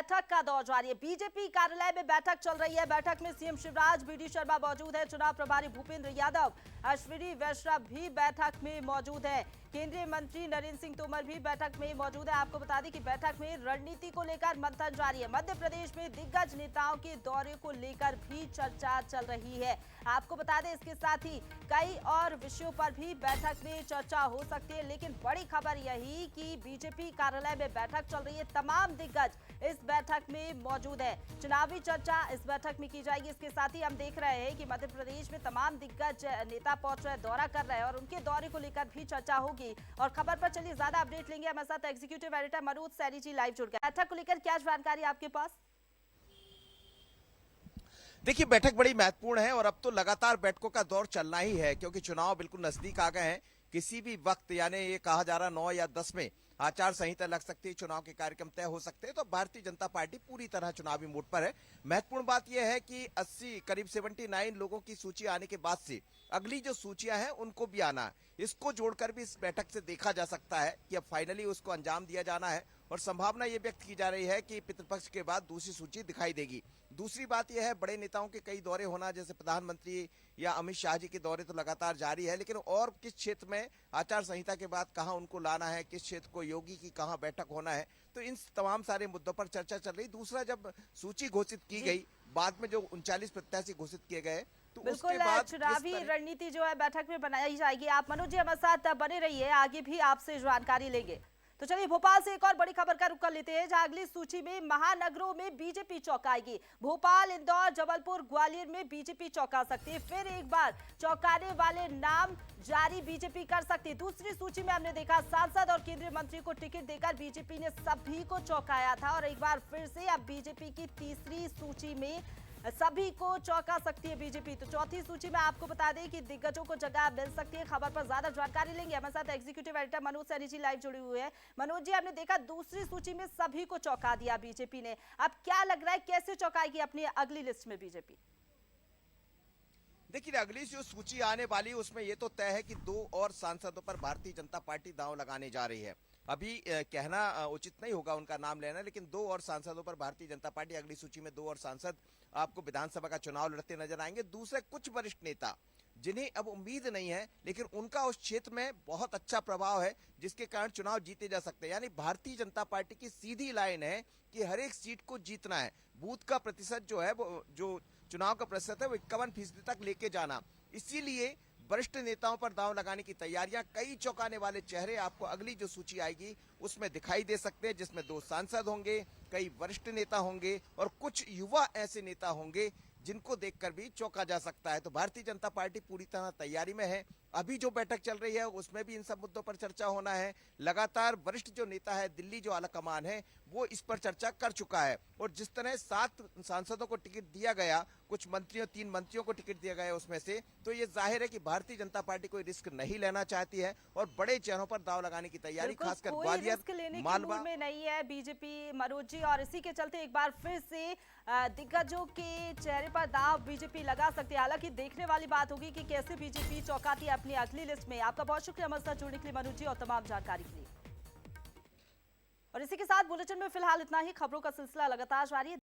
बैठक का दौर जारी है। बीजेपी कार्यालय में बैठक चल रही है। बैठक में सीएम शिवराज, बीडी शर्मा मौजूद है, चुनाव प्रभारी भूपेंद्र यादव, अश्विनी वैष्णव भी बैठक में मौजूद है, केंद्रीय मंत्री नरेंद्र सिंह तोमर भी बैठक में मौजूद है। आपको बता दें कि बैठक में रणनीति को लेकर मंथन जारी है। मध्य प्रदेश में दिग्गज नेताओं के दौरे को लेकर भी चर्चा चल रही है। आपको बता दें इसके साथ ही कई और विषयों पर भी बैठक में चर्चा हो सकती है, लेकिन बड़ी खबर यही कि बीजेपी कार्यालय में बैठक चल रही है। तमाम दिग्गज इस बैठक में मौजूद है। चुनावी चर्चा इस बैठक में की जाएगी। इसके साथ ही हम देख रहे हैं कि मध्य प्रदेश में तमाम दिग्गज नेता पहुंच रहे, दौरा कर रहे हैं और उनके दौरे को लेकर भी चर्चा होगी। और खबर पर चलिए ज्यादा अपडेट लेंगे। हमारे साथ executive editor Manoj Saini ji live जुड़ गए। बैठक को लेकर क्या जानकारी आपके पास? देखिए, बैठक बड़ी महत्वपूर्ण है और अब तो लगातार बैठकों का दौर चलना ही है, क्योंकि चुनाव बिल्कुल नजदीक आ गए हैं। किसी भी वक्त, यानी ये कहा जा रहा 9 या 10 में आचार संहिता लग सकती है, चुनाव के कार्यक्रम तय हो सकते हैं। तो भारतीय जनता पार्टी पूरी तरह चुनावी मोड पर है। महत्वपूर्ण बात यह है कि 80 करीब 79 लोगों की सूची आने के बाद से अगली जो सूचियां हैं उनको भी आना है। इसको जोड़कर भी इस बैठक से देखा जा सकता है कि अब फाइनली उसको अंजाम दिया जाना है और संभावना ये व्यक्त की जा रही है कि पितृपक्ष के बाद दूसरी सूची दिखाई देगी। दूसरी बात यह है, बड़े नेताओं के कई दौरे होना, जैसे प्रधानमंत्री या अमित शाह जी के दौरे तो लगातार जारी है, लेकिन और किस क्षेत्र में आचार संहिता के बाद कहां उनको लाना है, किस क्षेत्र को योगी की कहां बैठक होना है, तो इन तमाम सारे मुद्दों पर चर्चा चल रही। दूसरा, जब सूची घोषित की गई, बाद में जो 39 प्रत्याशी घोषित किए गए, तो उसके बाद चुनावी रणनीति जो है बैठक में बनाई जाएगी। आप मनोज जी हमारे साथ बने रहिए, आगे भी आपसे जानकारी लेंगे। तो चलिए भोपाल से एक और बड़ी खबर का रुख कर लेते हैं, जहां अगली सूची में महानगरों में बीजेपी चौंकाएगी। भोपाल, इंदौर, जबलपुर, ग्वालियर में बीजेपी चौंका सकती है। फिर एक बार चौंकाने वाले नाम जारी बीजेपी कर सकती है। दूसरी सूची में हमने देखा सांसद और केंद्रीय मंत्री को टिकट देकर बीजेपी ने सभी को चौंकाया था और एक बार फिर से अब बीजेपी की तीसरी सूची में सभी को चौंका सकती है बीजेपी। तो चौथी सूची में आपको बता दें कि दिग्गजों को जगह मिल सकती है। खबर पर ज्यादा जानकारी लेंगे। हमारे साथ executive editor Manoj Saini ji live जुड़े हुए हैं। मनोज जी, हमने देखा दूसरी सूची में सभी को चौंका दिया बीजेपी ने। अब क्या लग रहा है, कैसे चौंकाएगी अपनी अगली लिस्ट में बीजेपी? देखिए, अगली जो सूची आने वाली उसमें ये तो तय है कि 2 और सांसदों पर भारतीय जनता पार्टी दांव लगाने जा रही है। अभी कहना उचित नहीं होगा उनका नाम लेना, लेकिन 2 और सांसदों पर भारतीय जनता पार्टी अगली सूची में 2 और सांसद आपको विधानसभा का चुनाव लड़ते नजर आएंगे। दूसरे कुछ वरिष्ठ नेता जिन्हें अब उम्मीद नहीं है, लेकिन उनका उस क्षेत्र में बहुत अच्छा प्रभाव है, जिसके कारण चुनाव जीते जा सकते हैं। यानी भारतीय जनता पार्टी की सीधी लाइन है कि हर एक सीट को जीतना है। बूथ का प्रतिशत जो है, वो जो चुनाव का प्रतिशत है, वो 51% तक लेके जाना। इसीलिए वरिष्ठ नेताओं पर दांव लगाने की तैयारियां, कई चौंकाने वाले चेहरे आपको अगली जो सूची आएगी उसमें दिखाई दे सकते हैं, जिसमें 2 सांसद होंगे, कई वरिष्ठ नेता होंगे और कुछ युवा ऐसे नेता होंगे जिनको देखकर भी चौंका जा सकता है। तो भारतीय जनता पार्टी पूरी तरह तैयारी में है। अभी जो बैठक चल रही है उसमें भी इन सब मुद्दों पर चर्चा होना है। लगातार वरिष्ठ जो नेता है, दिल्ली जो आला कमान है, वो इस पर चर्चा कर चुका है और जिस तरह 7 सांसदों को टिकट दिया गया, कुछ मंत्रियों 3 मंत्रियों को टिकट दिया गया उसमें से, तो ये जाहिर है कि भारतीय जनता पार्टी कोई रिस्क नहीं लेना चाहती है और बड़े चेहरों पर दांव लगाने की तैयारी, खासकर ग्वालियर, मालवा में नहीं है बीजेपी मनोज जी, और इसी के चलते एक बार फिर से दिग्गजों के चेहरे पर दांव बीजेपी लगा सकती है। हालांकि देखने वाली बात होगी कि कैसे बीजेपी चौंकाती है अपनी अगली लिस्ट में। आपका बहुत शुक्रिया हमारे साथ जुड़ने के लिए मनोज जी और तमाम जानकारी के लिए। और इसी के साथ बुलेटिन में फिलहाल इतना ही। खबरों का सिलसिला लगातार जारी है।